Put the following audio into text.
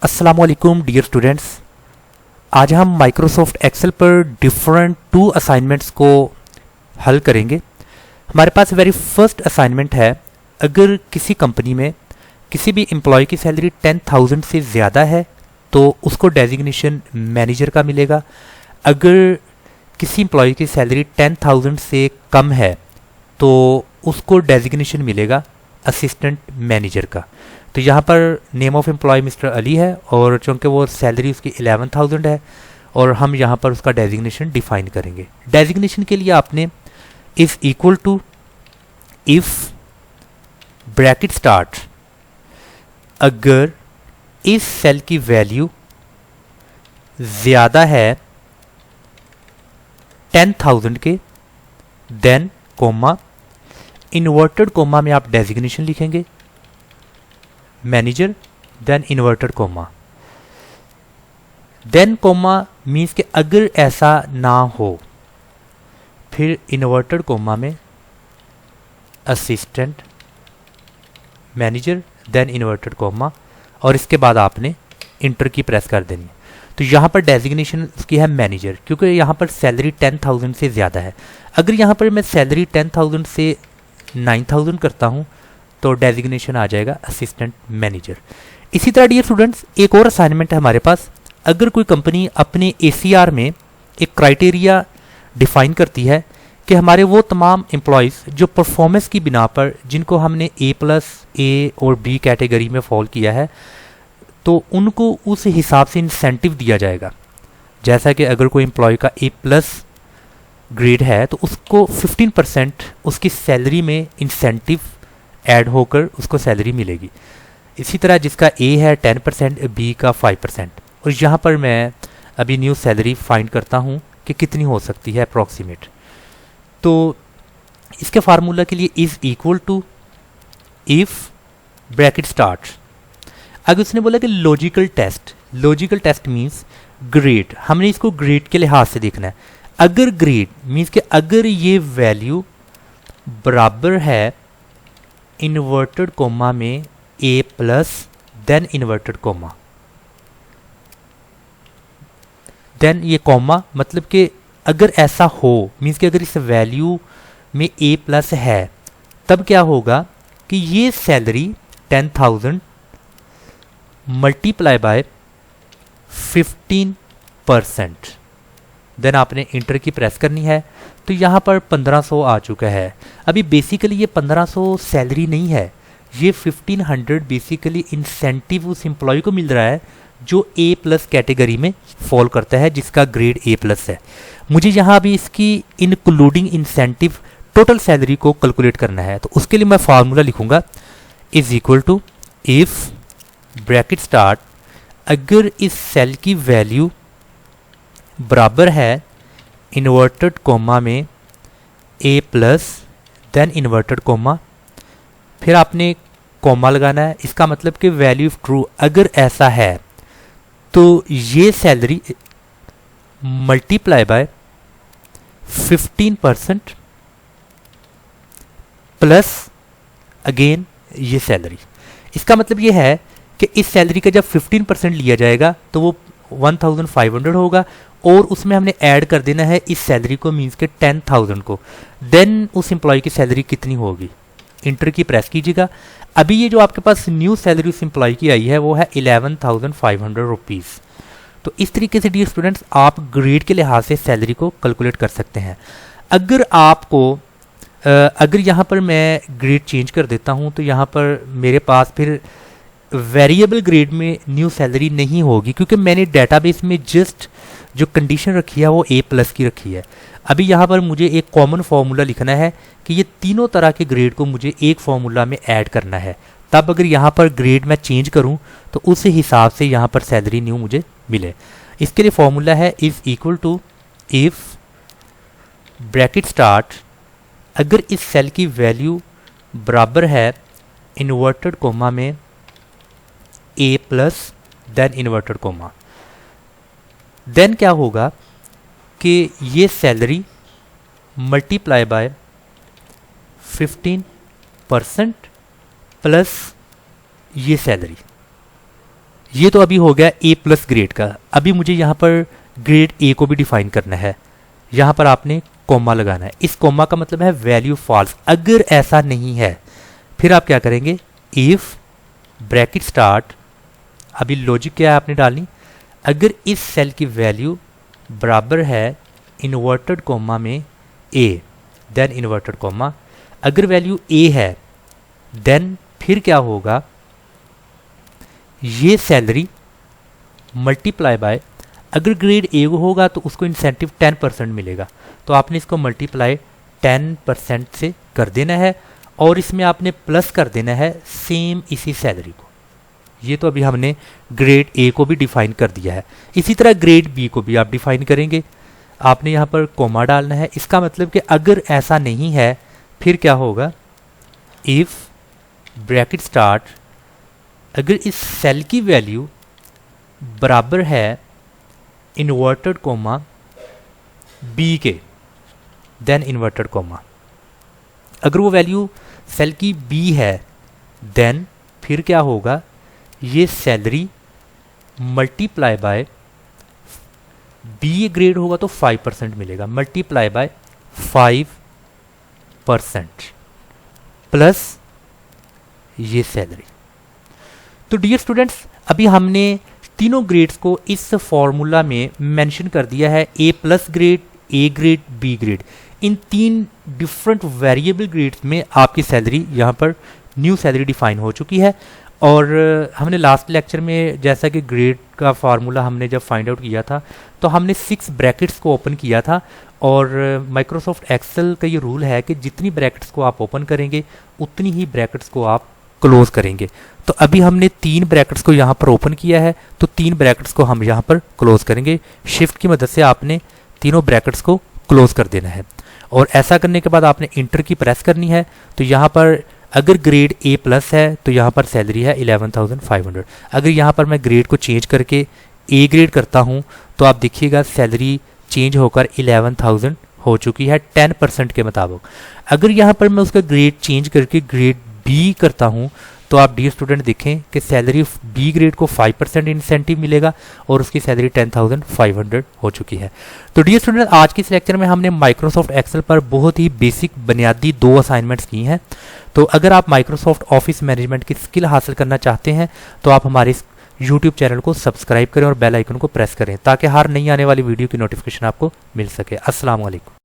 अस्सलाम वालेकुम dear students. आज हम माइक्रोसॉफ्ट एक्सेल पर डिफरेंट 2 असाइनमेंट्स को हल करेंगे। हमारे पास वेरी फर्स्ट असाइनमेंट है, अगर किसी कंपनी में किसी भी एम्प्लॉय की सैलरी 10,000 से ज़्यादा है तो उसको डेजिग्नेशन मैनेजर का मिलेगा। अगर किसी एम्प्लॉय की सैलरी 10,000 से कम है तो उसको डेजिग्नेशन मिलेगा असिस्टेंट मैनेजर का। तो यहाँ पर name of employ mister Ali है और चूँकि वो सैलरी उसकी 11,000 है और हम यहाँ पर उसका डेजिग्नेशन डिफाइन करेंगे। डेजिग्नेशन के लिए आपने is equal to if bracket start, अगर इस सेल की वैल्यू ज़्यादा है 10,000 के, देन कोमा, इन्वर्टेड कोमा में आप डेजिग्नेशन लिखेंगे manager, then inverted comma, then comma means कि अगर ऐसा ना हो फिर इन्वर्टेड कोमा में assistant manager, then inverted comma और इसके बाद आपने इंटर की प्रेस कर देनी है। तो यहाँ पर डेजिग्नेशन उसकी है मैनेजर, क्योंकि यहाँ पर सैलरी 10,000 से ज़्यादा है। अगर यहाँ पर मैं सैलरी 10,000 से 9,000 करता हूँ तो डेजिग्नेशन आ जाएगा असिस्टेंट मैनेजर। इसी तरह डियर स्टूडेंट्स, एक और असाइनमेंट है हमारे पास। अगर कोई कंपनी अपने ACR में एक क्राइटेरिया डिफाइन करती है कि हमारे वो तमाम एम्प्लॉयज़ जो परफॉर्मेंस की बिना पर जिनको हमने A+, A और B कैटेगरी में फॉल किया है, तो उनको उस हिसाब से इंसेंटिव दिया जाएगा। जैसा कि अगर कोई एम्प्लॉय का A+ ग्रेड है तो उसको 15% उसकी सैलरी में इंसेंटिव ऐड होकर उसको सैलरी मिलेगी। इसी तरह जिसका A है 10%, B का 5%। और यहाँ पर मैं अभी न्यू सैलरी फाइंड करता हूँ कि कितनी हो सकती है अप्रॉक्सीमेट। तो इसके फार्मूला के लिए is equal to if bracket start, अगर उसने बोला कि logical test, logical test means grade, हमने इसको ग्रेड के लिहाज से देखना है। अगर ग्रेड मीन्स कि अगर ये वैल्यू बराबर है इन्वर्टेड कोमा में A+, then inverted comma, then ये कोमा मतलब कि अगर ऐसा हो मीन्स कि अगर इस वैल्यू में A+ है, तब क्या होगा कि ये सैलरी 10,000 मल्टीप्लाई बाय 15%, देन आपने इंटर की प्रेस करनी है। तो यहाँ पर 1500 आ चुका है। अभी बेसिकली ये 1500 सैलरी नहीं है, ये 1500 बेसिकली इंसेंटिव उस एम्प्लॉय को मिल रहा है जो A+ कैटेगरी में फॉल करता है, जिसका ग्रेड A+ है। मुझे यहाँ अभी इसकी इंक्लूडिंग इंसेंटिव टोटल सैलरी को कैलकुलेट करना है। तो उसके लिए मैं फार्मूला लिखूंगा is equal to if bracket start, अगर इस सेल की वैल्यू बराबर है इन्वर्टेड कोमा में A+, देन इन्वर्टेड कोमा, फिर आपने कोमा लगाना है। इसका मतलब कि वैल्यू ऑफ ट्रू, अगर ऐसा है तो ये salary multiply by 15% plus again ये सैलरी। इसका मतलब ये है कि इस सैलरी का जब 15% लिया जाएगा तो वो 1,500 होगा और उसमें हमने ऐड कर देना है इस सैलरी को, मीन्स के 10,000 को। देन उस एम्प्लॉय की सैलरी कितनी होगी, इंटर की प्रेस कीजिएगा। अभी ये जो आपके पास न्यू सैलरी उस एम्प्लॉय की आई है वो है 11,500 रुपीज़। तो इस तरीके से डियर स्टूडेंट्स आप ग्रेड के लिहाज से सैलरी को कैलकुलेट कर सकते हैं। अगर आपको अगर यहाँ पर मैं ग्रेड चेंज कर देता हूँ तो यहाँ पर मेरे पास फिर वेरिएबल ग्रेड में न्यू सैलरी नहीं होगी, क्योंकि मैंने डेटाबेस में जस्ट जो कंडीशन रखी है वो A+ की रखी है। अभी यहाँ पर मुझे एक कॉमन फार्मूला लिखना है कि ये तीनों तरह के ग्रेड को मुझे एक फार्मूला में ऐड करना है। तब अगर यहाँ पर ग्रेड मैं चेंज करूँ तो उस हिसाब से यहाँ पर सैलरी न्यू मुझे मिले। इसके लिए फॉर्मूला है is equal to if bracket start, अगर इस सेल की वैल्यू बराबर है इन्वर्टेड कोमा में A+, then inverted comma, then क्या होगा कि ये सैलरी मल्टीप्लाई बाय 15% प्लस ये सैलरी, ये तो अभी हो गया ए प्लस ग्रेड का। अभी मुझे यहाँ पर ग्रेड ए को भी डिफाइन करना है। यहाँ पर आपने कॉमा लगाना है। इस कॉमा का मतलब है वैल्यू फॉल्स। अगर ऐसा नहीं है फिर आप क्या करेंगे, इफ ब्रैकेट स्टार्ट, अभी लॉजिक क्या है आपने डालनी, अगर इस सेल की वैल्यू बराबर है इन्वर्टेड कॉमा में ए, देन इन्वर्टेड कॉमा, अगर वैल्यू ए है देन फिर क्या होगा, ये सैलरी मल्टीप्लाई बाय, अगर ग्रेड ए होगा तो उसको इंसेंटिव 10% मिलेगा, तो आपने इसको मल्टीप्लाई 10% से कर देना है और इसमें आपने प्लस कर देना है सेम इसी सैलरी को। ये तो अभी हमने ग्रेड ए को भी डिफाइन कर दिया है। इसी तरह ग्रेड बी को भी आप डिफाइन करेंगे। आपने यहाँ पर कॉमा डालना है। इसका मतलब कि अगर ऐसा नहीं है फिर क्या होगा, इफ ब्रैकेट स्टार्ट, अगर इस सेल की वैल्यू बराबर है इन्वर्टेड कॉमा बी के, देन इन्वर्टेड कॉमा, अगर वो वैल्यू सेल की बी है देन फिर क्या होगा, ये salary multiply by, B grade होगा तो 5% मिलेगा, मल्टीप्लाई बाय 5% प्लस ये सैलरी। तो डियर स्टूडेंट्स, अभी हमने तीनों ग्रेड्स को इस फॉर्मूला में मेंशन कर दिया है, A plus grade, A grade, B grade. इन 3 डिफरेंट वेरिएबल ग्रेड्स में आपकी सैलरी यहाँ पर न्यू सैलरी डिफाइन हो चुकी है। और हमने लास्ट लेक्चर में जैसा कि ग्रेड का फार्मूला हमने जब फाइंड आउट किया था तो हमने 6 ब्रैकेट्स को ओपन किया था, और माइक्रोसॉफ्ट एक्सेल का ये रूल है कि जितनी ब्रैकेट्स को आप ओपन करेंगे उतनी ही ब्रैकेट्स को आप क्लोज करेंगे। तो अभी हमने 3 ब्रैकेट्स को यहाँ पर ओपन किया है, तो 3 ब्रैकेट्स को हम यहाँ पर क्लोज करेंगे। शिफ्ट की मदद से आपने तीनों ब्रैकेट्स को क्लोज कर देना है, और ऐसा करने के बाद आपने इंटर की प्रेस करनी है। तो यहाँ पर अगर ग्रेड ए प्लस है तो यहाँ पर सैलरी है 11,500। अगर यहाँ पर मैं ग्रेड को चेंज करके ए ग्रेड करता हूँ तो आप देखिएगा सैलरी चेंज होकर 11,000 हो चुकी है 10% के मुताबिक। अगर यहाँ पर मैं उसका ग्रेड चेंज करके ग्रेड बी करता हूँ तो आप डियर स्टूडेंट देखें कि सैलरी बी ग्रेड को 5% इंसेंटिव मिलेगा और उसकी सैलरी 10,500 हो चुकी है। तो डियर स्टूडेंट, आज के इस लेक्चर में हमने माइक्रोसॉफ्ट एक्सेल पर बहुत ही बेसिक बुनियादी 2 असाइनमेंट्स की हैं। तो अगर आप माइक्रोसॉफ्ट ऑफिस मैनेजमेंट की स्किल हासिल करना चाहते हैं तो आप हमारे इस यूट्यूब चैनल को सब्सक्राइब करें और बेल आइकन को प्रेस करें ताकि हर नई आने वाली वीडियो की नोटिफिकेशन आपको मिल सके। अस्सलाम वालेकुम।